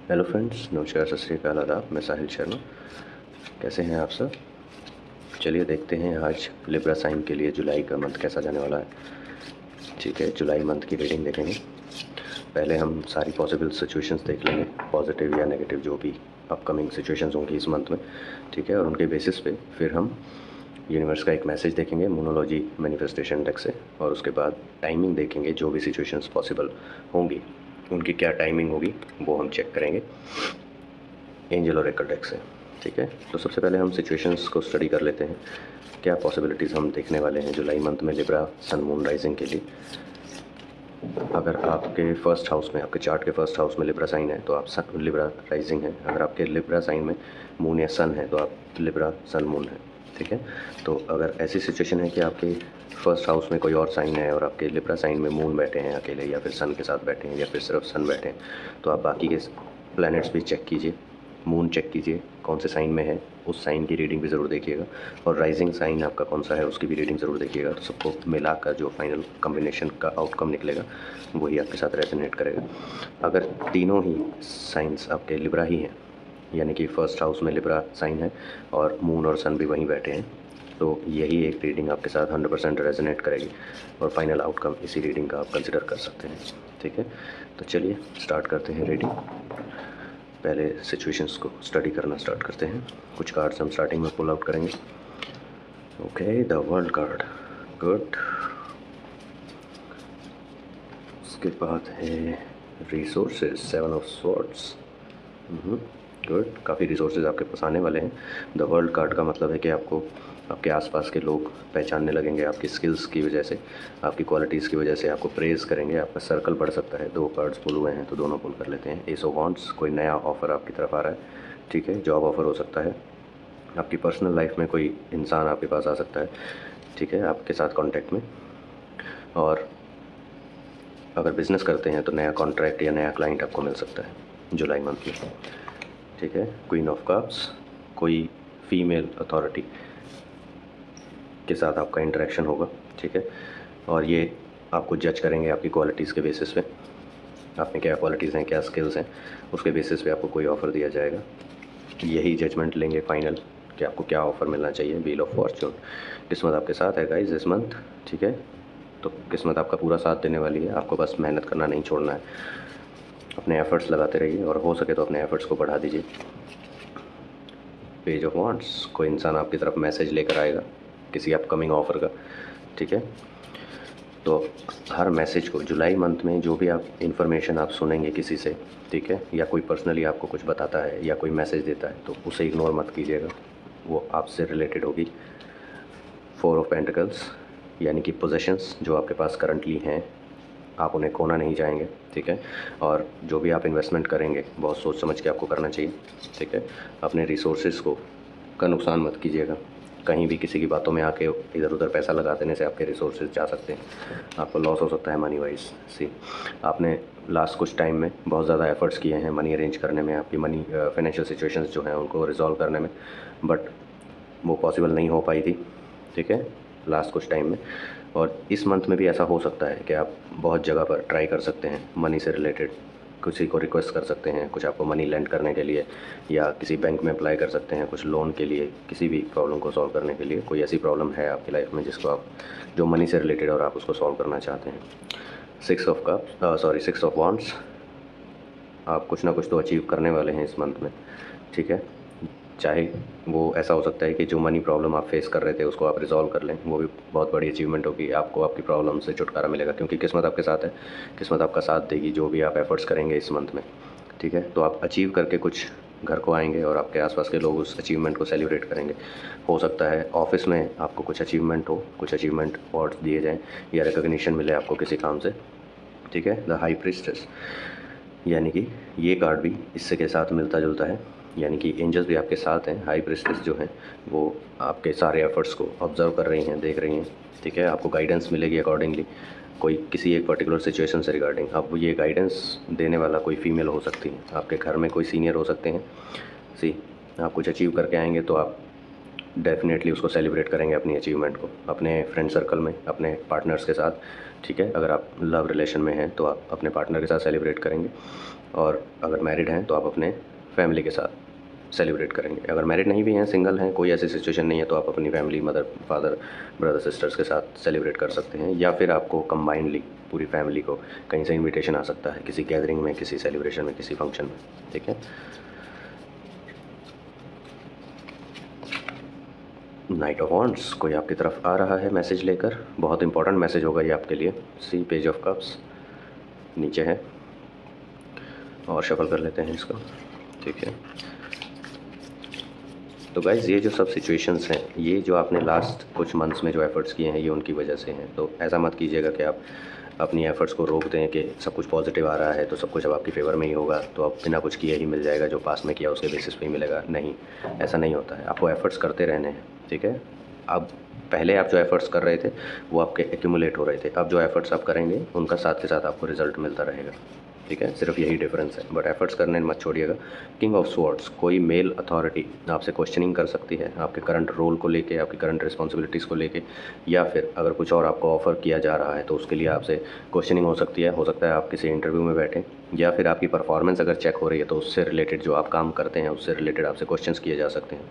Hello friends, नमस्कार, सत श्री अकाल, आदाब। मैं साहिल शर्मा। कैसे हैं आप सब? चलिए देखते हैं आज लिब्रा साइन के लिए जुलाई का मंथ कैसा जाने वाला है। ठीक है, जुलाई मंथ की रीडिंग देखेंगे। पहले हम सारी पॉसिबल सिचुएशंस देख लेंगे, पॉजिटिव या नेगेटिव जो भी अपकमिंग सिचुएशंस होंगी इस मंथ में। ठीक है, और उनके बेसिस पे फिर हम यूनिवर्स का एक मैसेज देखेंगे मोनोलॉजी मैनिफेस्टेशन डेक से, और उसके बाद टाइमिंग देखेंगे। जो भी सिचुएशंस पॉसिबल होंगी उनकी क्या टाइमिंग होगी वो हम चेक करेंगे एंजल और एकल डेक से। ठीक है, तो सबसे पहले हम सिचुएशंस को स्टडी कर लेते हैं, क्या पॉसिबिलिटीज़ हम देखने वाले हैं जुलाई मंथ में लिब्रा सन मून राइजिंग के लिए। अगर आपके फर्स्ट हाउस में, आपके चार्ट के फर्स्ट हाउस में लिब्रा साइन है तो आप सन लिब्रा राइजिंग है। अगर आपके लिब्रा साइन में मून या सन है तो आप लिब्रा सन मून है। ठीक है, तो अगर ऐसी सिचुएशन है कि आपके फर्स्ट हाउस में कोई और साइन है और आपके लिब्रा साइन में मून बैठे हैं अकेले, या फिर सन के साथ बैठे हैं, या फिर सिर्फ सन बैठे हैं, तो आप बाकी के प्लैनेट्स भी चेक कीजिए, मून चेक कीजिए कौन से साइन में है, उस साइन की रीडिंग भी ज़रूर देखिएगा, और राइजिंग साइन आपका कौन सा है उसकी भी रीडिंग ज़रूर देखिएगा। तो सबको मिलाकर जो फाइनल कम्बिनेशन का आउटकम निकलेगा वही आपके साथ रेजोनेट करेगा। अगर तीनों ही साइंस आपके लिब्रा ही हैं, यानी कि फर्स्ट हाउस में लिब्रा साइन है और मून और सन भी वहीं बैठे हैं, तो यही एक रीडिंग आपके साथ 100% रेजोनेट करेगी, और फाइनल आउटकम इसी रीडिंग का आप कंसिडर कर सकते हैं। ठीक है, तो चलिए स्टार्ट करते हैं रीडिंग। पहले सिचुएशंस को स्टडी करना स्टार्ट करते हैं। कुछ कार्ड्स हम स्टार्टिंग में पुल आउट करेंगे। Okay, the world card, good. उसके बाद है रिसोर्सेज, 7 ऑफ स्वॉर्ड्स, गुड। काफ़ी रिसोर्सेज आपके पास आने वाले हैं। द वर्ल्ड कार्ड का मतलब है कि आपको आपके आसपास के लोग पहचानने लगेंगे आपकी स्किल्स की वजह से, आपकी क्वालिटीज़ की वजह से आपको प्रेज़ करेंगे, आपका सर्कल बढ़ सकता है। 2 कार्ड्स पुल हुए हैं तो दोनों पुल कर लेते हैं। एस ऑफ वांड्स, कोई नया ऑफ़र आपकी तरफ आ रहा है। ठीक है, जॉब ऑफ़र हो सकता है, आपकी पर्सनल लाइफ में कोई इंसान आपके पास आ सकता है। ठीक है, आपके साथ कॉन्टैक्ट में। और अगर बिज़नेस करते हैं तो नया कॉन्ट्रैक्ट या नया क्लाइंट आपको मिल सकता है जुलाई मंथ में। ठीक है, क्वीन ऑफ कप्स, कोई फीमेल अथॉरिटी के साथ आपका इंटरेक्शन होगा। ठीक है, और ये आपको जज करेंगे आपकी क्वालिटीज़ के बेसिस पे, आप में क्या क्वालिटीज़ हैं, क्या स्किल्स हैं, उसके बेसिस पे आपको कोई ऑफ़र दिया जाएगा। यही जजमेंट लेंगे फाइनल कि आपको क्या ऑफ़र मिलना चाहिए। व्हील ऑफ फॉर्चून, किस्मत आपके साथ है गाइस इस मंथ। ठीक है, तो किस्मत आपका पूरा साथ देने वाली है, आपको बस मेहनत करना नहीं छोड़ना है, अपने एफ़र्ट्स लगाते रहिए, और हो सके तो अपने एफ़र्ट्स को बढ़ा दीजिए। पेज ऑफ वांड्स, कोई इंसान आपकी तरफ मैसेज लेकर आएगा किसी अपकमिंग ऑफ़र का। ठीक है, तो हर मैसेज को जुलाई मंथ में जो भी आप इन्फॉर्मेशन आप सुनेंगे किसी से, ठीक है, या कोई पर्सनली आपको कुछ बताता है या कोई मैसेज देता है, तो उसे इग्नोर मत कीजिएगा, वो आपसे रिलेटेड होगी। 4 ऑफ पेंटिकल्स, यानी कि पोजेशंस जो आपके पास करंटली हैं, आप उन्हें खोना नहीं चाहेंगे। ठीक है, और जो भी आप इन्वेस्टमेंट करेंगे बहुत सोच समझ के आपको करना चाहिए। ठीक है, अपने रिसोर्सेज का नुकसान मत कीजिएगा। कहीं भी किसी की बातों में आके इधर उधर पैसा लगा देने से आपके रिसोर्सेज जा सकते हैं, आपको लॉस हो सकता है मनी वाइज। सी, आपने लास्ट कुछ टाइम में बहुत ज़्यादा एफर्ट्स किए हैं मनी अरेंज करने में, आपकी मनी फाइनेंशियल सिचुएशंस जो हैं उनको रिजॉल्व करने में, बट वो पॉसिबल नहीं हो पाई थी। ठीक है, लास्ट कुछ टाइम में, और इस मंथ में भी ऐसा हो सकता है कि आप बहुत जगह पर ट्राई कर सकते हैं मनी से रिलेटेड, किसी को रिक्वेस्ट कर सकते हैं कुछ आपको मनी लेंड करने के लिए, या किसी बैंक में अप्लाई कर सकते हैं कुछ लोन के लिए, किसी भी प्रॉब्लम को सॉल्व करने के लिए। कोई ऐसी प्रॉब्लम है आपकी लाइफ में जिसको आप, जो मनी से रिलेटेड और आप उसको सॉल्व करना चाहते हैं। 6 ऑफ वांड्स, आप कुछ ना कुछ तो अचीव करने वाले हैं इस मंथ में। ठीक है, चाहे वो ऐसा हो सकता है कि जो मनी प्रॉब्लम आप फेस कर रहे थे उसको आप रिज़ॉल्व कर लें, वो भी बहुत बड़ी अचीवमेंट होगी, आपको आपकी प्रॉब्लम से छुटकारा मिलेगा, क्योंकि किस्मत आपके साथ है, किस्मत आपका साथ देगी जो भी आप एफर्ट्स करेंगे इस मंथ में। ठीक है, तो आप अचीव करके कुछ घर को आएंगे और आपके आसपास के लोग उस अचीवमेंट को सेलिब्रेट करेंगे। हो सकता है ऑफिस में आपको कुछ अचीवमेंट हो, कुछ अचीवमेंट अवार्ड्स दिए जाएँ या रिकॉग्निशन मिले आपको किसी काम से। ठीक है, द हाई प्रीस्टेस, यानी कि ये कार्ड भी इससे के साथ मिलता जुलता है, यानी कि एंजल्स भी आपके साथ हैं। हाई प्रीस्टेस जो हैं वो आपके सारे एफर्ट्स को ऑब्जर्व कर रही हैं, देख रही हैं। ठीक है, आपको गाइडेंस मिलेगी अकॉर्डिंगली, कोई किसी एक पर्टिकुलर सिचुएशन से रिगार्डिंग। अब ये गाइडेंस देने वाला कोई फीमेल हो सकती है, आपके घर में कोई सीनियर हो सकते हैं। सी, आप कुछ अचीव करके आएंगे तो आप डेफिनेटली उसको सेलिब्रेट करेंगे अपनी अचीवमेंट को अपने फ्रेंड सर्कल में, अपने पार्टनर्स के साथ। ठीक है, अगर आप लव रिलेशन में हैं तो आप अपने पार्टनर के साथ सेलिब्रेट करेंगे, और अगर मैरिड हैं तो आप अपने फैमिली के साथ सेलिब्रेट करेंगे। अगर मैरिड नहीं भी हैं, सिंगल हैं, कोई ऐसी सिचुएशन नहीं है, तो आप अपनी family, mother father brother sisters के साथ सेलिब्रेट कर सकते हैं, या फिर आपको कंबाइंडली पूरी फैमिली को कहीं से इनविटेशन आ सकता है, किसी गैदरिंग में, किसी सेलिब्रेशन में, किसी फंक्शन में। ठीक है, नाइट ऑफ वॉन्ड्स, कोई आपकी तरफ आ रहा है मैसेज लेकर, बहुत इंपॉर्टेंट मैसेज होगा ये आपके लिए। सी पेज ऑफ कप्स नीचे है, और शफल कर लेते हैं इसको। ठीक है, तो गाइज़ ये जो सब सिचुएशंस हैं, ये जो आपने लास्ट कुछ मंथ्स में जो एफ़र्ट्स किए हैं, ये उनकी वजह से हैं। तो ऐसा मत कीजिएगा कि आप अपनी एफ़र्ट्स को रोक दें कि सब कुछ पॉजिटिव आ रहा है तो सब कुछ अब आपकी फ़ेवर में ही होगा, तो अब बिना कुछ किए ही मिल जाएगा, जो पास में किया उसके बेसिस पे ही मिलेगा। नहीं, ऐसा नहीं होता है, आपको एफ़र्ट्स करते रहने हैं। ठीक है, अब पहले आप जो एफ़र्ट्स कर रहे थे वो आपके एक्यूमुलेट हो रहे थे, अब जो एफ़र्ट्स आप करेंगे उनका साथ के साथ आपको रिज़ल्ट मिलता रहेगा। ठीक है, सिर्फ यही डिफरेंस है, बट एफर्ट्स करने मत छोड़िएगा। किंग ऑफ स्वॉर्ड्स, कोई मेल अथॉरिटी आपसे क्वेश्चनिंग कर सकती है आपके करंट रोल को लेके, आपकी करंट रिस्पॉन्सिबिलिटीज़ को लेके, या फिर अगर कुछ और आपको ऑफ़र किया जा रहा है तो उसके लिए आपसे क्वेश्चनिंग हो सकती है। हो सकता है आप किसी इंटरव्यू में बैठें, या फिर आपकी परफॉर्मेंस अगर चेक हो रही है तो उससे रिलेटेड, जो आप काम करते हैं उससे रिलेटेड आपसे क्वेश्चंस किए जा सकते हैं।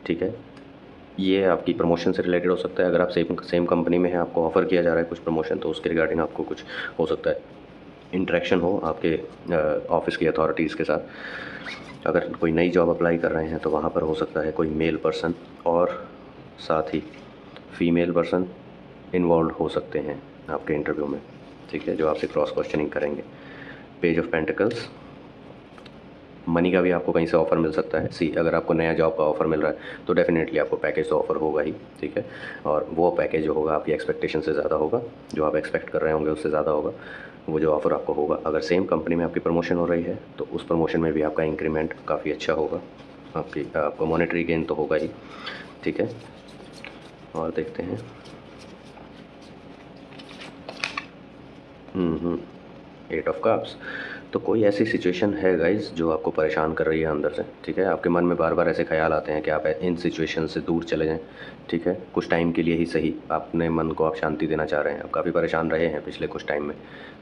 ठीक है, ये आपकी प्रमोशन से रिलेटेड हो सकता है। अगर आप सेम कंपनी में हैं, आपको ऑफ़र किया जा रहा है कुछ प्रमोशन, तो उसके रिगार्डिंग आपको कुछ हो सकता है इंटरेक्शन हो आपके ऑफिस की अथॉरिटीज़ के साथ। अगर कोई नई जॉब अप्लाई कर रहे हैं तो वहाँ पर हो सकता है कोई मेल पर्सन और साथ ही फीमेल पर्सन इन्वॉल्व हो सकते हैं आपके इंटरव्यू में। ठीक है, जो आपसे क्रॉस क्वेश्चनिंग करेंगे। पेज ऑफ पेंटिकल्स, मनी का भी आपको कहीं से ऑफ़र मिल सकता है। सी, अगर आपको नया जॉब का ऑफ़र मिल रहा है तो डेफिनेटली आपको पैकेज तो ऑफ़र होगा ही। ठीक है, और वो पैकेज जो होगा आपकी एक्सपेक्टेशन से ज़्यादा होगा, जो आप एक्सपेक्ट कर रहे होंगे उससे ज़्यादा होगा वो जो ऑफ़र आपको होगा। अगर सेम कंपनी में आपकी प्रमोशन हो रही है तो उस प्रमोशन में भी आपका इंक्रीमेंट काफ़ी अच्छा होगा, आपको मॉनेटरी गेन तो होगा ही। ठीक है, और देखते हैं। एट ऑफ कप्स, तो कोई ऐसी सिचुएशन है गाइज़ जो आपको परेशान कर रही है अंदर से। ठीक है, आपके मन में बार बार ऐसे ख्याल आते हैं कि आप इन सिचुएशन से दूर चले जाएं। ठीक है, कुछ टाइम के लिए ही सही, अपने मन को आप शांति देना चाह रहे हैं, आप काफ़ी परेशान रहे हैं पिछले कुछ टाइम में।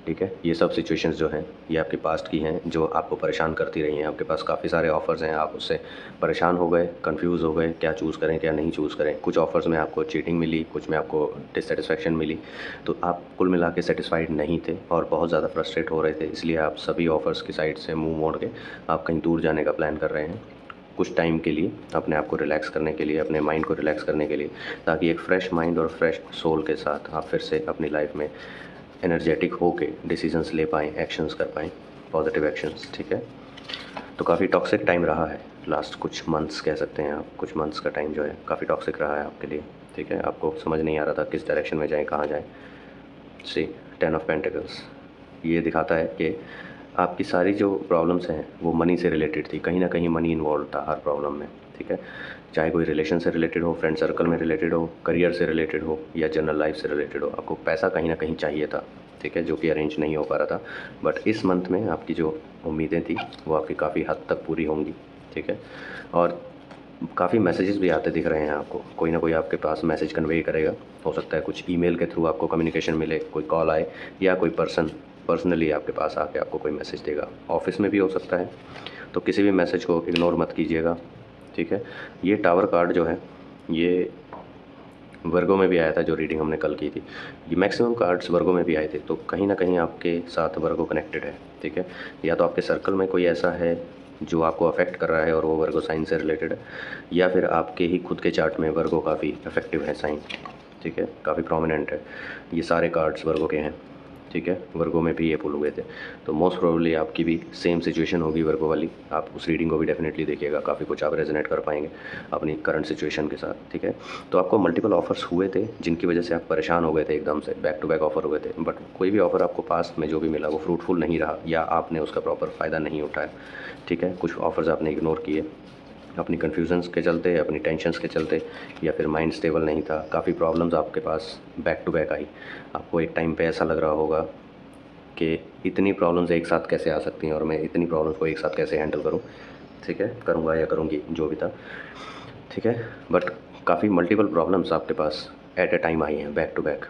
ठीक है, ये सब सिचुएशंस जो हैं ये आपके पास्ट की हैं, जो आपको परेशान करती रही हैं। आपके पास काफ़ी सारे ऑफ़र्स हैं, आप उससे परेशान हो गए, कंफ्यूज हो गए, क्या चूज़ करें क्या नहीं चूज़ करें। कुछ ऑफ़र्स में आपको चीटिंग मिली, कुछ में आपको डिससेटिस्फैक्शन मिली, तो आप कुल मिला के सेटिस्फाइड नहीं थे और बहुत ज़्यादा फ्रस्ट्रेट हो रहे थे। इसलिए आप सभी ऑफ़र्स की साइड से मुंह मोड़ के आप कहीं दूर जाने का प्लान कर रहे हैं, कुछ टाइम के लिए, अपने आप को रिलैक्स करने के लिए, अपने माइंड को रिलैक्स करने के लिए, ताकि एक फ़्रेश माइंड और फ्रेश सोल के साथ आप फिर से अपनी लाइफ में एनर्जेटिक होके डिसीजंस ले पाएँ, एक्शंस कर पाएँ, पॉजिटिव एक्शंस। ठीक है, तो काफ़ी टॉक्सिक टाइम रहा है, लास्ट कुछ मंथ्स कह सकते हैं आप, कुछ मंथ्स का टाइम जो है काफ़ी टॉक्सिक रहा है आपके लिए। ठीक है, आपको समझ नहीं आ रहा था किस डायरेक्शन में जाएँ, कहाँ जाएँ। सी, 10 ऑफ पेंटिकल्स, ये दिखाता है कि आपकी सारी जो प्रॉब्लम्स हैं वो मनी से रिलेटेड थी, कहीं ना कहीं मनी इन्वॉल्व था हर प्रॉब्लम में। ठीक है, चाहे कोई रिलेशन से रिलेटेड हो, फ्रेंड सर्कल में रिलेटेड हो, करियर से रिलेटेड हो, या जनरल लाइफ से रिलेटेड हो, आपको पैसा कहीं ना कहीं चाहिए था। ठीक है, जो कि अरेंज नहीं हो पा रहा था, बट इस मंथ में आपकी जो उम्मीदें थी वो आपकी काफ़ी हद तक पूरी होंगी। ठीक है, और काफ़ी मैसेजेस भी आते दिख रहे हैं आपको, कोई ना कोई आपके पास मैसेज कन्वे करेगा। हो सकता है कुछ ईमेल के थ्रू आपको कम्युनिकेशन मिले, कोई कॉल आए, या कोई पर्सनली आपके पास आके आपको कोई मैसेज देगा। ऑफिस में भी हो सकता है, तो किसी भी मैसेज को इग्नोर मत कीजिएगा। ठीक है, ये टावर कार्ड जो है ये वर्गों में भी आया था, जो रीडिंग हमने कल की थी। ये मैक्सिमम कार्ड्स वर्गों में भी आए थे, तो कहीं ना कहीं आपके साथ वर्गो कनेक्टेड है। ठीक है, या तो आपके सर्कल में कोई ऐसा है जो आपको अफेक्ट कर रहा है और वो वर्गो साइन से रिलेटेड है, या फिर आपके ही खुद के चार्ट में वर्गो काफ़ी इफेक्टिव है साइन। ठीक है, काफ़ी प्रोमिनेंट है, ये सारे कार्ड्स वर्गो के हैं। ठीक है, वर्गो में भी ये पुल हुए थे, तो मोस्ट प्रोबेबली आपकी भी सेम सिचुएशन होगी वर्गो वाली। आप उस रीडिंग को भी डेफिनेटली देखिएगा, काफ़ी कुछ आप रेजोनेट कर पाएंगे अपनी करंट सिचुएशन के साथ। ठीक है, तो आपको मल्टीपल ऑफर्स हुए थे जिनकी वजह से आप परेशान हो गए थे, एकदम से बैक टू बैक ऑफर हुए थे, बट कोई भी ऑफ़र आपको पास्ट में जो भी मिला वो फ्रूटफुल नहीं रहा, या आपने उसका प्रॉपर फ़ायदा नहीं उठाया। ठीक है, कुछ ऑफ़र्स आपने इग्नोर किए अपनी कन्फ्यूजन्स के चलते, अपनी टेंशन्स के चलते, या फिर माइंड स्टेबल नहीं था। काफ़ी प्रॉब्लम्स आपके पास बैक टू बैक आई। आपको एक टाइम पे ऐसा लग रहा होगा कि इतनी प्रॉब्लम्स एक साथ कैसे आ सकती हैं और मैं इतनी प्रॉब्लम्स को एक साथ कैसे हैंडल करूं। ठीक है, करूंगा या करूंगी, जो भी था। ठीक है, बट काफ़ी मल्टीपल प्रॉब्लम्स आपके पास एट ए टाइम आई हैं बैक टू बैक।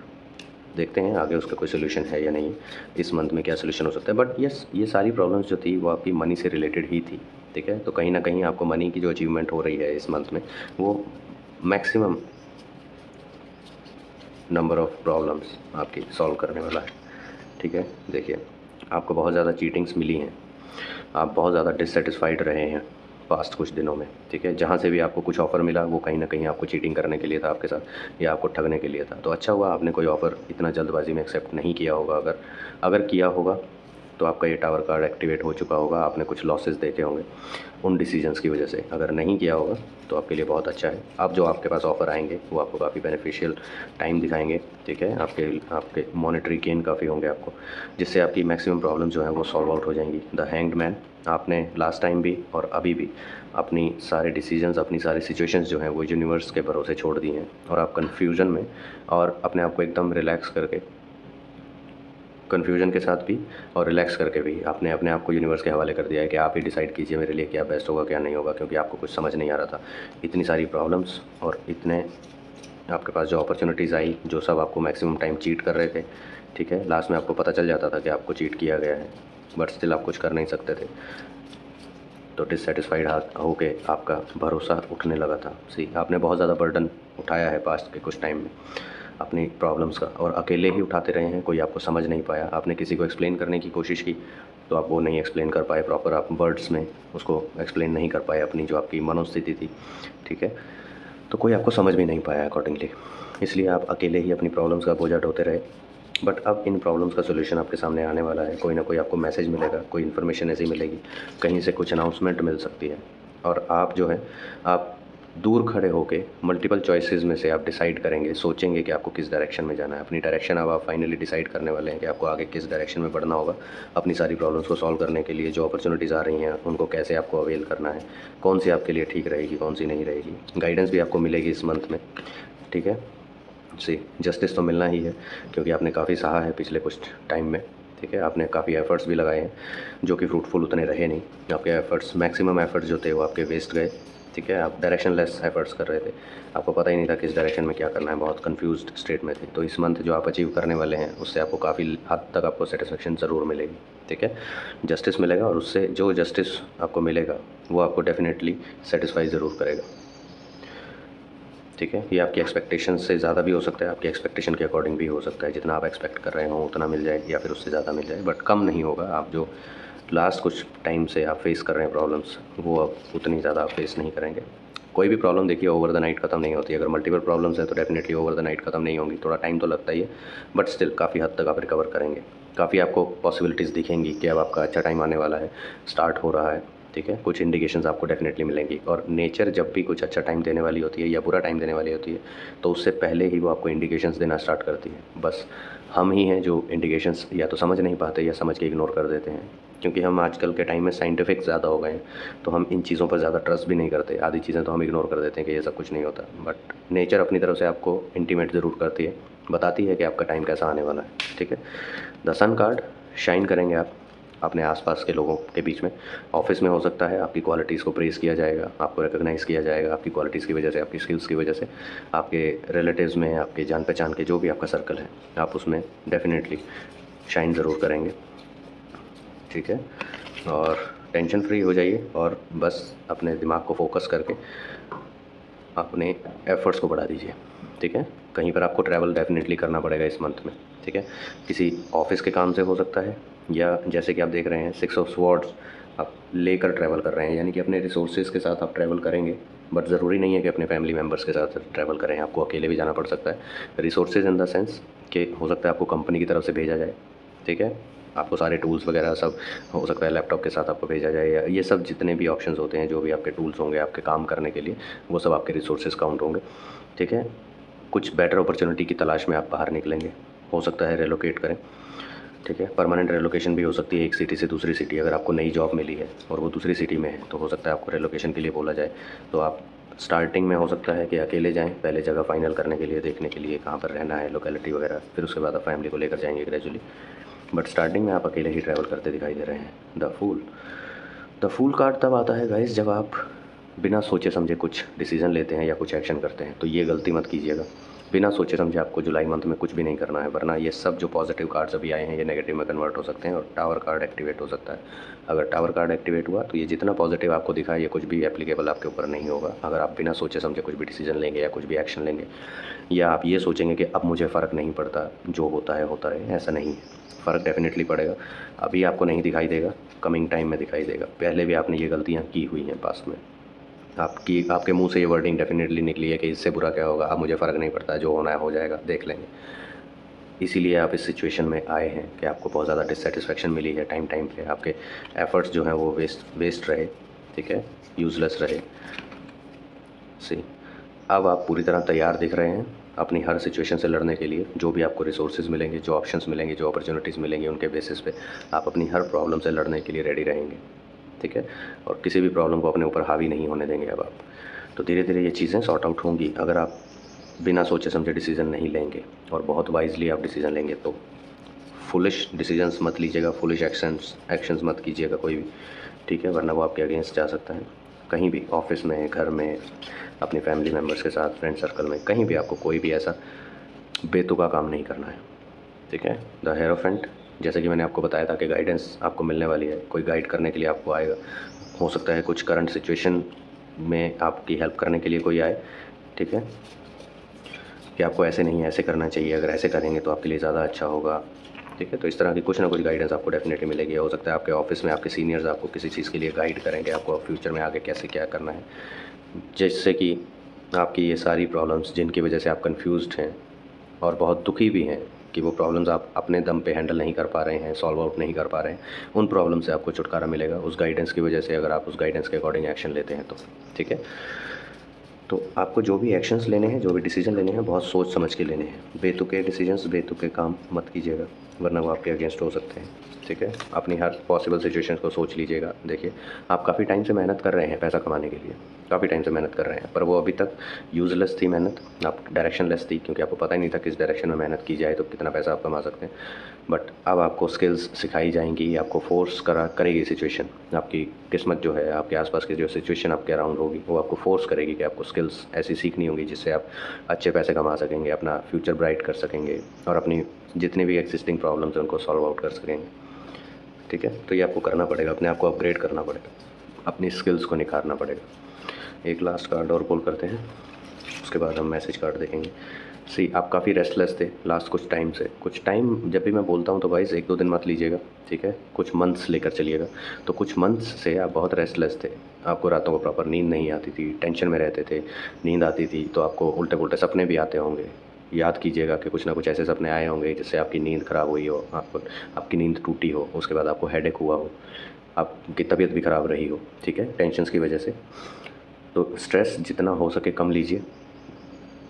देखते हैं आगे उसका कोई सोल्यूशन है या नहीं, इस मंथ में क्या सोल्यूशन हो सकता है। बट ये सारी प्रॉब्लम्स जो थी वो आपकी मनी से रिलेटेड ही थी, ठीक है। तो कहीं ना कहीं आपको मनी की जो अचीवमेंट हो रही है इस मंथ में, वो मैक्सिमम नंबर ऑफ़ प्रॉब्लम्स आपकी सॉल्व करने वाला है, ठीक है। देखिए, आपको बहुत ज़्यादा चीटिंग्स मिली हैं, आप बहुत ज़्यादा डिससेटिस्फाइड रहे हैं पास्ट कुछ दिनों में, ठीक है। जहाँ से भी आपको कुछ ऑफ़र मिला वो कहीं ना कहीं आपको चीटिंग करने के लिए था आपके साथ, या आपको ठगने के लिए था। तो अच्छा हुआ आपने कोई ऑफ़र इतना जल्दबाजी में एक्सेप्ट नहीं किया होगा। अगर किया होगा तो आपका ये टावर कार्ड एक्टिवेट हो चुका होगा, आपने कुछ लॉसेस देखे होंगे उन डिसीजंस की वजह से। अगर नहीं किया होगा तो आपके लिए बहुत अच्छा है। अब जो आपके पास ऑफ़र आएंगे वो आपको काफ़ी बेनिफिशियल टाइम दिखाएंगे, ठीक है। आपके मॉनेटरी गेन काफ़ी होंगे आपको, जिससे आपकी मैक्सिमम प्रॉब्लम जो है वो सॉल्व आउट हो जाएंगी। द हैंग्ड मैन, आपने लास्ट टाइम भी और अभी भी अपनी सारे डिसीजंस, अपनी सारी सिचुएशंस जो हैं वो यूनिवर्स के भरोसे छोड़ दी हैं, और आप कन्फ्यूजन में और अपने आप को एकदम रिलैक्स करके, कन्फ्यूजन के साथ भी और रिलैक्स करके भी आपने अपने आप को यूनिवर्स के हवाले कर दिया है कि आप ही डिसाइड कीजिए मेरे लिए क्या बेस्ट होगा क्या नहीं होगा, क्योंकि आपको कुछ समझ नहीं आ रहा था। इतनी सारी प्रॉब्लम्स और इतने आपके पास जो अपॉर्चुनिटीज़ आई, जो सब आपको मैक्सिमम टाइम चीट कर रहे थे, ठीक है। लास्ट में आपको पता चल जाता था कि आपको चीट किया गया है, बट स्टिल आप कुछ कर नहीं सकते थे। तो डिससेटिस्फाइड होके आपका भरोसा उठने लगा था। सी, आपने बहुत ज़्यादा बर्डन उठाया है पास्ट के कुछ टाइम में अपनी प्रॉब्लम्स का, और अकेले ही उठाते रहे हैं, कोई आपको समझ नहीं पाया। आपने किसी को एक्सप्लेन करने की कोशिश की तो आप वो नहीं एक्सप्लेन कर पाए प्रॉपर, आप वर्ड्स में उसको एक्सप्लेन नहीं कर पाए अपनी जो आपकी मनोस्थिति थी, ठीक है। तो कोई आपको समझ भी नहीं पाया अकॉर्डिंगली, इसलिए आप अकेले ही अपनी प्रॉब्लम्स का बोझा ढोते रहे। बट अब इन प्रॉब्लम्स का सोल्यूशन आपके सामने आने वाला है। कोई ना कोई आपको मैसेज मिलेगा, कोई इन्फॉर्मेशन ऐसी मिलेगी, कहीं से कुछ अनाउंसमेंट मिल सकती है, और आप जो है आप दूर खड़े होके मल्टीपल चॉइसेस में से आप डिसाइड करेंगे, सोचेंगे कि आपको किस डायरेक्शन में जाना है। अपनी डायरेक्शन अब आप फाइनली डिसाइड करने वाले हैं कि आपको आगे किस डायरेक्शन में बढ़ना होगा। अपनी सारी प्रॉब्लम्स को सॉल्व करने के लिए जो अपॉर्चुनिटीज़ आ रही हैं उनको कैसे आपको अवेल करना है, कौन सी आपके लिए ठीक रहेगी, कौन सी नहीं रहेगी। गाइडेंस भी आपको मिलेगी इस मंथ में, ठीक है। जी, जस्टिस तो मिलना ही है, क्योंकि आपने काफ़ी सहा है पिछले कुछ टाइम में, ठीक है। आपने काफ़ी एफ़र्ट्स भी लगाए हैं जो कि फ्रूटफुल उतने रहे नहीं। आपके एफ़र्ट्स, मैक्सिमम एफ़र्ट्स जो थे वो आपके वेस्ट गए, ठीक है। आप डायरेक्शनलेस एफ़र्ट्स कर रहे थे, आपको पता ही नहीं था किस डायरेक्शन में क्या करना है, बहुत कन्फ्यूज्ड स्टेट में थे। तो इस मंथ जो आप अचीव करने वाले हैं उससे आपको काफ़ी हद तक आपको सेटिस्फेक्शन ज़रूर मिलेगी, ठीक है। जस्टिस मिलेगा, और उससे जो जस्टिस आपको मिलेगा वो आपको डेफिनेटली सेटिस्फाई ज़रूर करेगा, ठीक है। ये आपकी एक्सपेक्टेशन से ज़्यादा भी हो सकता है, आपकी एक्सपेक्टेशन के अकॉर्डिंग भी हो सकता है। जितना आप एक्सपेक्ट कर रहे हो उतना मिल जाए, या फिर उससे ज़्यादा मिल जाए, बट कम नहीं होगा। आप जो लास्ट कुछ टाइम से आप फेस कर रहे हैं प्रॉब्लम्स, वो अब उतनी ज़्यादा आप फेस नहीं करेंगे। कोई भी प्रॉब्लम देखिए ओवर द नाइट ख़त्म नहीं होती। अगर मल्टीपल प्रॉब्लम्स हैं तो डेफिनेटली ओवर द नाइट ख़त्म नहीं होंगी, थोड़ा टाइम तो लगता ही है, बट स्टिल काफ़ी हद तक आप रिकवर करेंगे। काफ़ी आपको पॉसिबिलिटीज़ दिखेंगी कि अब आपका अच्छा टाइम आने वाला है, स्टार्ट हो रहा है, ठीक है। कुछ इंडिकेशंस आपको डेफिनेटली मिलेंगी, और नेचर जब भी कुछ अच्छा टाइम देने वाली होती है या बुरा टाइम देने वाली होती है तो उससे पहले ही वो आपको इंडिकेशंस देना स्टार्ट करती है। बस हम ही हैं जो इंडिकेशंस या तो समझ नहीं पाते या समझ के इग्नोर कर देते हैं, क्योंकि हम आजकल के टाइम में साइंटिफिक ज़्यादा हो गए हैं, तो हम इन चीज़ों पर ज़्यादा ट्रस्ट भी नहीं करते। आधी चीज़ें तो हम इग्नोर कर देते हैं कि ये सब कुछ नहीं होता, बट नेचर अपनी तरफ से आपको इंटीमेट ज़रूर करती है, बताती है कि आपका टाइम कैसा आने वाला है, ठीक है। द सन कार्ड, शाइन करेंगे आप अपने आसपास के लोगों के बीच में। ऑफिस में हो सकता है आपकी क्वालिटीज़ को प्रेज़ किया जाएगा, आपको रिकॉग्नाइज़ किया जाएगा आपकी क्वालिटीज़ की वजह से, आपकी स्किल्स की वजह से। आपके रिलेटिव्स में, आपके जान पहचान के जो भी आपका सर्कल है, आप उसमें डेफिनेटली शाइन ज़रूर करेंगे, ठीक है। और टेंशन फ्री हो जाइए, और बस अपने दिमाग को फोकस करके अपने एफ़र्ट्स को बढ़ा दीजिए, ठीक है। कहीं पर आपको ट्रैवल डेफिनेटली करना पड़ेगा इस मंथ में, ठीक है। किसी ऑफिस के काम से हो सकता है, या जैसे कि आप देख रहे हैं 6 ऑफ स्वॉर्ड्स आप लेकर ट्रैवल कर रहे हैं, यानी कि अपने रिसोर्सेज के साथ आप ट्रैवल करेंगे। बट ज़रूरी नहीं है कि अपने फैमिली मेम्बर्स के साथ ट्रैवल करें, आपको अकेले भी जाना पड़ सकता है। रिसोर्सेज इन द सेंस कि हो सकता है आपको कंपनी की तरफ से भेजा जाए, ठीक है। आपको सारे टूल्स वगैरह सब हो सकता है लैपटॉप के साथ आपको भेजा जाए, या ये सब जितने भी ऑप्शंस होते हैं, जो भी आपके टूल्स होंगे आपके काम करने के लिए, वो सब आपके रिसोर्सेज काउंट होंगे, ठीक है। कुछ बेटर अपॉर्चुनिटी की तलाश में आप बाहर निकलेंगे, हो सकता है रिलोकेट करें, ठीक है। परमानेंट रिलोकेशन भी हो सकती है, एक सिटी से दूसरी सिटी। अगर आपको नई जॉब मिली है और वो दूसरी सिटी में है तो हो सकता है आपको रिलोकेशन के लिए बोला जाए। तो आप स्टार्टिंग में हो सकता है कि अकेले जाएं, पहले जगह फाइनल करने के लिए, देखने के लिए कहाँ पर रहना है, लोकेलिटी वगैरह, फिर उसके बाद आप फैमिली को लेकर जाएंगे ग्रेजुअली। बट स्टार्टिंग में आप अकेले ही ट्रैवल करते दिखाई दे रहे हैं। द फूल कार्ड तब आता है गाइस जब आप बिना सोचे समझे कुछ डिसीजन लेते हैं या कुछ एक्शन करते हैं, तो ये गलती मत कीजिएगा। बिना सोचे समझे आपको जुलाई मंथ में कुछ भी नहीं करना है, वरना ये सब जो पॉजिटिव कार्ड्स अभी आए हैं ये नेगेटिव में कन्वर्ट हो सकते हैं और टावर कार्ड एक्टिवेट हो सकता है। अगर टावर कार्ड एक्टिवेट हुआ तो ये जितना पॉजिटिव आपको दिखा है ये कुछ भी एप्लीकेबल आपके ऊपर नहीं होगा। अगर आप बिना सोचे समझे कुछ भी डिसीजन लेंगे या कुछ भी एक्शन लेंगे, या आप ये सोचेंगे कि अब मुझे फ़र्क नहीं पड़ता, जो होता है होता रहे, ऐसा नहीं है। फ़र्क डेफिनेटली पड़ेगा। अभी आपको नहीं दिखाई देगा, कमिंग टाइम में दिखाई देगा। पहले भी आपने ये गलतियाँ की हुई हैं पास्ट में। आपके मुंह से ये वर्डिंग डेफिनेटली निकली है कि इससे बुरा क्या होगा, अब मुझे फ़र्क नहीं पड़ता, जो होना है हो जाएगा, देख लेंगे। इसीलिए आप इस सिचुएशन में आए हैं कि आपको बहुत ज़्यादा डिससेटिस्फेक्शन मिली है टाइम टाइम पे, आपके एफ़र्ट्स जो हैं वो वेस्ट रहे, ठीक है, यूज़लेस रहे। अब आप पूरी तरह तैयार दिख रहे हैं अपनी हर सिचुएशन से लड़ने के लिए। जो भी आपको रिसोर्सेज मिलेंगे, जो ऑप्शंस मिलेंगे, जो अपॉर्चुनिटीज़ मिलेंगी, उनके बेसिस पे आप अपनी हर प्रॉब्लम से लड़ने के लिए रेडी रहेंगे, ठीक है। और किसी भी प्रॉब्लम को अपने ऊपर हावी नहीं होने देंगे अब आप। तो धीरे धीरे ये चीज़ें सॉर्ट आउट होंगी अगर आप बिना सोचे समझे डिसीज़न नहीं लेंगे और बहुत वाइजली आप डिसीज़न लेंगे। तो फुलिश डिसीजंस मत लीजिएगा, फुलिश एक्शंस मत कीजिएगा कोई भी, ठीक है, वरना वो आपके अगेंस्ट जा सकता है। कहीं भी, ऑफिस में, घर में, अपनी फैमिली मेम्बर्स के साथ, फ्रेंड सर्कल में, कहीं भी आपको कोई भी ऐसा बेतुका काम नहीं करना है, ठीक है। द हेरोफेंट, जैसे कि मैंने आपको बताया था कि गाइडेंस आपको मिलने वाली है, कोई गाइड करने के लिए आपको आएगा। हो सकता है कुछ करंट सिचुएशन में आपकी हेल्प करने के लिए कोई आए, ठीक है, कि आपको ऐसे नहीं ऐसे करना चाहिए, अगर ऐसे करेंगे तो आपके लिए ज़्यादा अच्छा होगा, ठीक है। तो इस तरह की कुछ ना कुछ गाइडेंस आपको डेफिनेटली मिलेगी। हो सकता है आपके ऑफिस में आपके सीनियर्स आपको किसी चीज़ के लिए गाइड करेंगे, आपको फ्यूचर में आगे कैसे क्या करना है, जिससे कि आपकी ये सारी प्रॉब्लम्स जिनकी वजह से आप कंफ्यूज्ड हैं और बहुत दुखी भी हैं कि वो प्रॉब्लम्स आप अपने दम पे हैंडल नहीं कर पा रहे हैं, सॉल्व आउट नहीं कर पा रहे हैं, उन प्रॉब्लम से आपको छुटकारा मिलेगा उस गाइडेंस की वजह से, अगर आप उस गाइडेंस के अकॉर्डिंग एक्शन लेते हैं तो, ठीक है। तो आपको जो भी एक्शंस लेने हैं, जो भी डिसीजन लेने हैं, बहुत सोच समझ के लेने हैं। बेतुके डिसीजंस, बेतुके काम मत कीजिएगा, वरना वो आपके अगेंस्ट हो सकते हैं, ठीक है। अपनी हर पॉसिबल सिचुएशंस को सोच लीजिएगा। देखिए, आप काफ़ी टाइम से मेहनत कर रहे हैं पैसा कमाने के लिए, काफ़ी टाइम से मेहनत कर रहे हैं, पर वो अभी तक यूज़लेस थी मेहनत, आप डायरेक्शनलेस थी, क्योंकि आपको पता ही नहीं था किस डायरेक्शन में मेहनत की जाए तो कितना पैसा आप कमा सकते हैं। बट अब आपको स्किल्स सिखाई जाएंगी, आपको फोर्स करेगी सिचुएशन, आपकी किस्मत जो है, आपके आसपास की जो सिचुएशन आपके अराउंड होगी, वो आपको फोर्स करेगी कि आपको स्किल्स ऐसी सीखनी होगी जिससे आप अच्छे पैसे कमा सकेंगे, अपना फ्यूचर ब्राइट कर सकेंगे और अपनी जितनी भी एग्जिस्टिंग प्रॉब्लम्स हैं उनको सॉल्व आउट कर सकेंगे, ठीक है। तो ये आपको करना पड़ेगा, अपने आप को अपग्रेड करना पड़ेगा, अपनी स्किल्स को निखारना पड़ेगा। एक लास्ट कार्ड और पुल करते हैं, उसके बाद हम मैसेज कार्ड देखेंगे। आप काफ़ी रेस्टलेस थे लास्ट कुछ टाइम से। कुछ टाइम जब भी मैं बोलता हूँ तो भाई 1-2 दिन मत लीजिएगा, ठीक है, कुछ मंथ्स लेकर चलिएगा। तो कुछ मंथ्स से आप बहुत रेस्टलेस थे, आपको रातों को प्रॉपर नींद नहीं आती थी, टेंशन में रहते थे, नींद आती थी तो आपको उल्टे पुल्टे सपने भी आते होंगे। याद कीजिएगा कि कुछ ना कुछ ऐसे सपने आए होंगे जिससे आपकी नींद ख़राब हुई हो, आपकी नींद टूटी हो, उसके बाद आपको हेडेक हुआ हो, आपकी तबीयत भी ख़राब रही हो, ठीक है, टेंशन्स की वजह से। तो स्ट्रेस जितना हो सके कम लीजिए,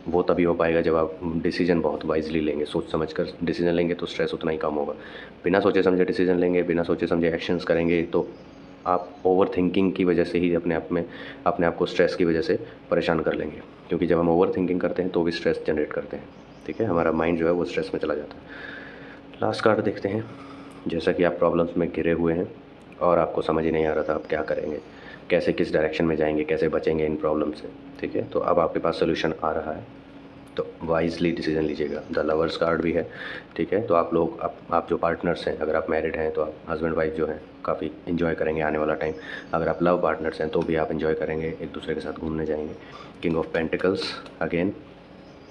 वो तभी हो पाएगा जब आप डिसीजन बहुत वाइजली लेंगे, सोच समझ कर डिसीजन लेंगे तो स्ट्रेस उतना ही कम होगा। बिना सोचे समझे डिसीजन लेंगे, बिना सोचे समझे एक्शंस करेंगे तो आप ओवर थिंकिंग की वजह से ही अपने आप को स्ट्रेस की वजह से परेशान कर लेंगे, क्योंकि जब हम ओवर थिंकिंग करते हैं तो भी स्ट्रेस जनरेट करते हैं, ठीक है, हमारा माइंड जो है वो स्ट्रेस में चला जाता है। लास्ट कार्ड देखते हैं। जैसा कि आप प्रॉब्लम्स में घिरे हुए हैं और आपको समझ ही नहीं आ रहा था आप क्या करेंगे, कैसे किस डायरेक्शन में जाएंगे, कैसे बचेंगे इन प्रॉब्लम से, ठीक है, तो अब आपके पास सोल्यूशन आ रहा है, तो वाइजली डिसीजन लीजिएगा। द लवर्स कार्ड भी है, ठीक है। तो आप लोग, आप जो पार्टनर्स हैं, अगर आप मैरिड हैं तो आप हस्बैंड वाइफ जो हैं काफ़ी इन्जॉय करेंगे आने वाला टाइम। अगर आप लव पार्टनर्स हैं तो भी आप इन्जॉय करेंगे, एक दूसरे के साथ घूमने जाएंगे। किंग ऑफ पेंटिकल्स, अगेन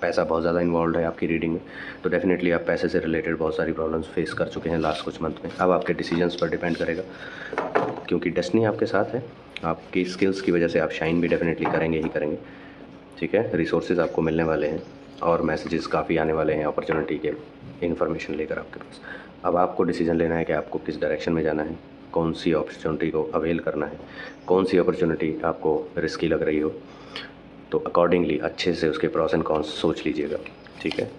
पैसा बहुत ज़्यादा इन्वॉल्व है आपकी रीडिंग में, तो डेफिनेटली आप पैसे से रिलेटेड बहुत सारी प्रॉब्लम्स फेस कर चुके हैं लास्ट कुछ मंथ में। अब आपके डिसीजंस पर डिपेंड करेगा, क्योंकि डेस्टिनी आपके साथ है, आपकी स्किल्स की वजह से आप शाइन भी डेफिनेटली करेंगे ही करेंगे, ठीक है। रिसोर्सेज आपको मिलने वाले हैं और मैसेजेस काफ़ी आने वाले हैं अपॉर्चुनिटी के, इन्फॉर्मेशन लेकर आपके पास। अब आपको डिसीजन लेना है कि आपको किस डायरेक्शन में जाना है, कौन सी अपॉर्चुनिटी को अवेल करना है, कौन सी अपॉर्चुनिटी आपको रिस्की लग रही हो, तो अकॉर्डिंगली अच्छे से उसके प्रॉस एंड कॉन्स सोच लीजिएगा, ठीक है।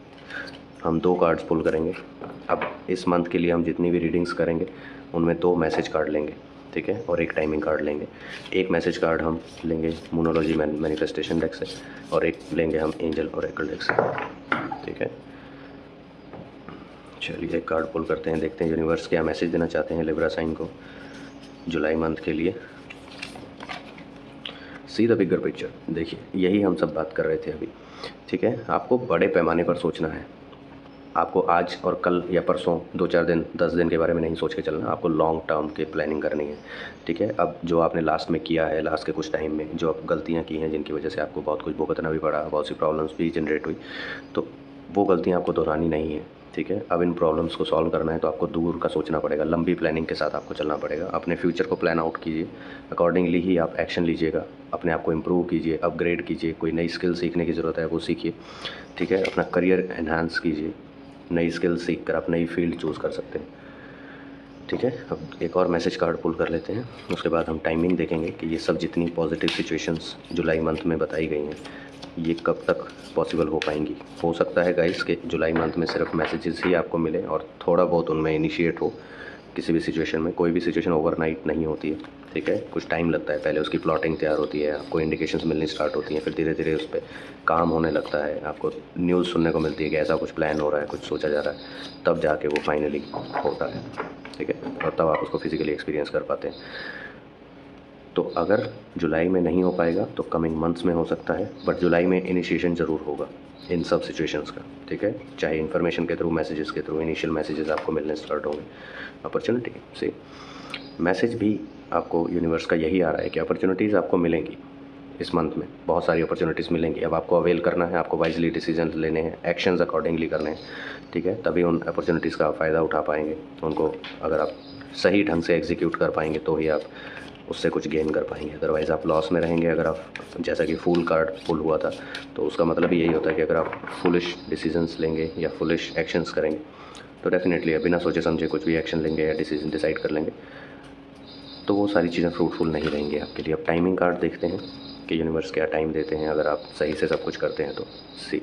हम 2 कार्ड्स पुल करेंगे। अब इस मंथ के लिए हम जितनी भी रीडिंग्स करेंगे उनमें 2 मैसेज कार्ड लेंगे, ठीक है, और एक टाइमिंग कार्ड लेंगे। एक मैसेज कार्ड हम लेंगे मोनोलॉजी मैनिफेस्टेशन डेक से और एक लेंगे हम एंजल ओरेकल डेक से, ठीक है। चलिए एक कार्ड पुल करते हैं, देखते हैं यूनिवर्स क्या मैसेज देना चाहते हैं लिब्रा साइन को जुलाई मंथ के लिए। See the bigger picture. देखिए, यही हम सब बात कर रहे थे अभी, ठीक है। आपको बड़े पैमाने पर सोचना है। आपको आज और कल या परसों 2-4 दिन 10 दिन के बारे में नहीं सोच के चलना, आपको लॉन्ग टर्म की प्लानिंग करनी है, ठीक है। अब जो आपने लास्ट में किया है, लास्ट के कुछ टाइम में जो आप गलतियाँ की हैं जिनकी वजह से आपको बहुत कुछ भुगतना भी पड़ा, बहुत सी प्रॉब्लम्स भी जनरेट हुई, तो वो गलतियाँ आपको दोहरानी नहीं है, ठीक है। अब इन प्रॉब्लम्स को सॉल्व करना है तो आपको दूर का सोचना पड़ेगा, लंबी प्लानिंग के साथ आपको चलना पड़ेगा। अपने फ्यूचर को प्लान आउट कीजिए, अकॉर्डिंगली ही आप एक्शन लीजिएगा, अपने आप को इम्प्रूव कीजिए, अपग्रेड कीजिए, कोई नई स्किल सीखने की ज़रूरत है वो सीखिए, ठीक है। अपना करियर एनहांस कीजिए, नई स्किल सीख कर आप नई फील्ड चूज़ कर सकते हैं, ठीक है। अब एक और मैसेज कार्ड पुल कर लेते हैं, उसके बाद हम टाइमिंग देखेंगे कि ये सब जितनी पॉजिटिव सिचुएशंस जुलाई मंथ में बताई गई हैं ये कब तक पॉसिबल हो पाएंगी। हो सकता है गाइस कि जुलाई मंथ में सिर्फ मैसेजेस ही आपको मिले और थोड़ा बहुत उनमें इनिशिएट हो किसी भी सिचुएशन में। कोई भी सिचुएशन ओवरनाइट नहीं होती है, ठीक है। कुछ टाइम लगता है, पहले उसकी प्लॉटिंग तैयार होती है, आपको इंडिकेशंस मिलनी स्टार्ट होती हैं, फिर धीरे धीरे उस पर काम होने लगता है, आपको न्यूज़ सुनने को मिलती है कि ऐसा कुछ प्लान हो रहा है, कुछ सोचा जा रहा है, तब जाके वो फाइनली होता है, ठीक है। और तब आप उसको फिजिकली एक्सपीरियंस कर पाते हैं। तो अगर जुलाई में नहीं हो पाएगा तो कमिंग मंथ्स में हो सकता है, बट जुलाई में इनिशिएशन ज़रूर होगा इन सब सिचुएशंस का, ठीक है। चाहे इन्फॉर्मेशन के थ्रू, मैसेजेस के थ्रू, इनिशियल मैसेजेस आपको मिलने स्टार्ट होंगे, अपॉर्चुनिटी से मैसेज भी आपको यूनिवर्स का यही आ रहा है कि अपॉर्चुनिटीज़ आपको मिलेंगी इस मंथ में, बहुत सारी अपॉर्चुनिटीज़ मिलेंगी। अब आपको अवेल करना है, आपको वाइजली डिसीजन लेने हैं, एक्शंस अकॉर्डिंगली करने हैं, ठीक है। तभी उन अपॉर्चुनिटीज़ का फ़ायदा उठा पाएंगे। उनको अगर आप सही ढंग से एग्जीक्यूट कर पाएंगे तो ही आप उससे कुछ गेन कर पाएंगे, अदरवाइज़ आप लॉस में रहेंगे। अगर आप, जैसा कि फूल कार्ड पुल हुआ था, तो उसका मतलब यही होता है कि अगर आप फुलिश डिसीजंस लेंगे या फुलिश एक्शंस करेंगे तो डेफिनेटली बिना सोचे समझे कुछ भी एक्शन लेंगे या डिसीजन डिसाइड कर लेंगे तो वो सारी चीज़ें फ्रूटफुल नहीं रहेंगी आपके लिए। अब टाइमिंग कार्ड देखते हैं कि यूनिवर्स क्या टाइम देते हैं अगर आप सही से सब कुछ करते हैं तो। सी,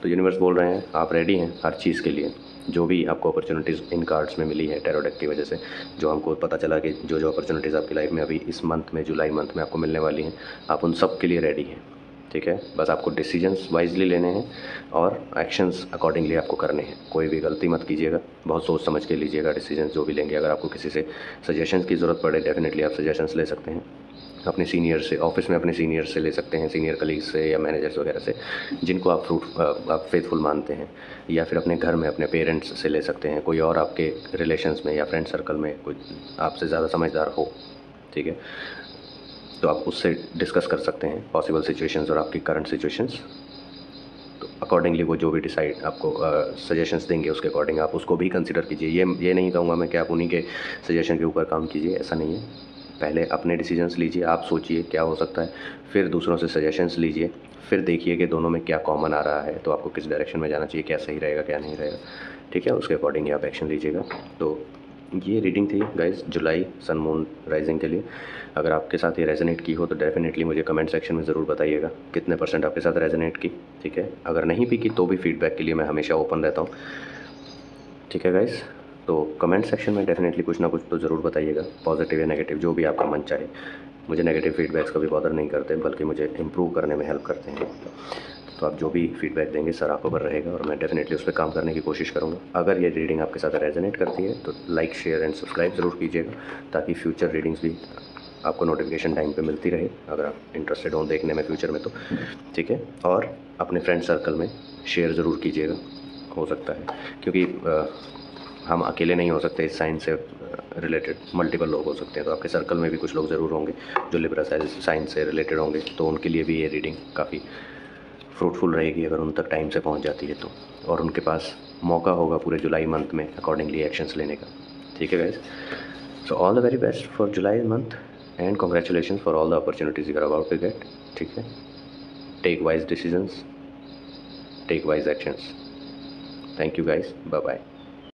तो यूनिवर्स बोल रहे हैं आप रेडी हैं हर चीज़ के लिए। जो भी आपको अपॉर्चुनिटीज़ इन कार्ड्स में मिली है टैरो डेक की वजह से, जो हमको पता चला कि जो जो अपॉर्चुनिटीज़ आपकी लाइफ में अभी इस मंथ में, जुलाई मंथ में आपको मिलने वाली हैं, आप उन सब के लिए रेडी हैं, ठीक है। बस आपको डिसीजंस वाइजली लेने हैं और एक्शंस अकॉर्डिंगली आपको करने हैं। कोई भी गलती मत कीजिएगा, बहुत सोच समझ के लीजिएगा डिसीजंस जो भी लेंगे। अगर आपको किसी से सजेशंस की ज़रूरत पड़े, डेफिनेटली आप सजेशंस ले सकते हैं अपने सीनियर से, ऑफिस में अपने सीनियर से ले सकते हैं, सीनियर कलीग्स से या मैनेजर्स वगैरह से जिनको आप फेथफुल मानते हैं, या फिर अपने घर में अपने पेरेंट्स से ले सकते हैं, कोई और आपके रिलेशंस में या फ्रेंड सर्कल में कोई आपसे ज़्यादा समझदार हो, ठीक है, तो आप उससे डिस्कस कर सकते हैं पॉसिबल सिचुएशंस और आपकी करंट सिचुएशंस। तो अकॉर्डिंगली वो जो भी डिसाइड आपको सजेशंस देंगे उसके अकॉर्डिंग आप उसको भी कंसिडर कीजिए। ये नहीं कहूँगा मैं कि आप उन्हीं के सजेशन के ऊपर काम कीजिए, ऐसा नहीं है। पहले अपने डिसीजंस लीजिए, आप सोचिए क्या हो सकता है, फिर दूसरों से सजेशंस लीजिए, फिर देखिए कि दोनों में क्या कॉमन आ रहा है, तो आपको किस डायरेक्शन में जाना चाहिए, क्या सही रहेगा क्या नहीं रहेगा, ठीक है। उसके अकॉर्डिंग ही आप एक्शन लीजिएगा। तो ये रीडिंग थी गाइस जुलाई सन मून राइजिंग के लिए। अगर आपके साथ ये रेजोनेट की हो तो डेफिनेटली मुझे कमेंट सेक्शन में ज़रूर बताइएगा कितने % आपके साथ रेजोनेट की, ठीक है। अगर नहीं भी की तो भी फीडबैक के लिए मैं हमेशा ओपन रहता हूँ, ठीक है गाइस। तो कमेंट सेक्शन में डेफिनेटली कुछ ना कुछ तो ज़रूर बताइएगा, पॉजिटिव या नेगेटिव जो भी आपका मन चाहे। मुझे नेगेटिव फीडबैक्स कभी बॉदर नहीं करते, बल्कि मुझे इम्प्रूव करने में हेल्प करते हैं। तो आप जो भी फीडबैक देंगे सर आंखों पर रहेगा और मैं डेफिनेटली उस पर काम करने की कोशिश करूँगा। अगर ये रीडिंग आपके साथ रेजोनेट करती है तो लाइक, शेयर एंड सब्सक्राइब ज़रूर कीजिएगा, ताकि फ्यूचर रीडिंग्स भी आपको नोटिफिकेशन टाइम पे मिलती रहे, अगर आप इंटरेस्टेड हो देखने में फ्यूचर में तो, ठीक है। और अपने फ्रेंड सर्कल में शेयर ज़रूर कीजिएगा, हो सकता है क्योंकि हम अकेले नहीं हो सकते, इस साइन से रिलेटेड मल्टीपल लोग हो सकते हैं, तो आपके सर्कल में भी कुछ लोग ज़रूर होंगे जो लिब्रा साइन से रिलेटेड होंगे, तो उनके लिए भी ये रीडिंग काफ़ी फ्रूटफुल रहेगी अगर उन तक टाइम से पहुंच जाती है तो, और उनके पास मौका होगा पूरे जुलाई मंथ में अकॉर्डिंगली एक्शंस लेने का, ठीक है guys. So all the very best for July month and congratulation for all the opportunities you are about to get, ठीक है। Take wise decisions, take wise actions. Thank you guys, bye bye.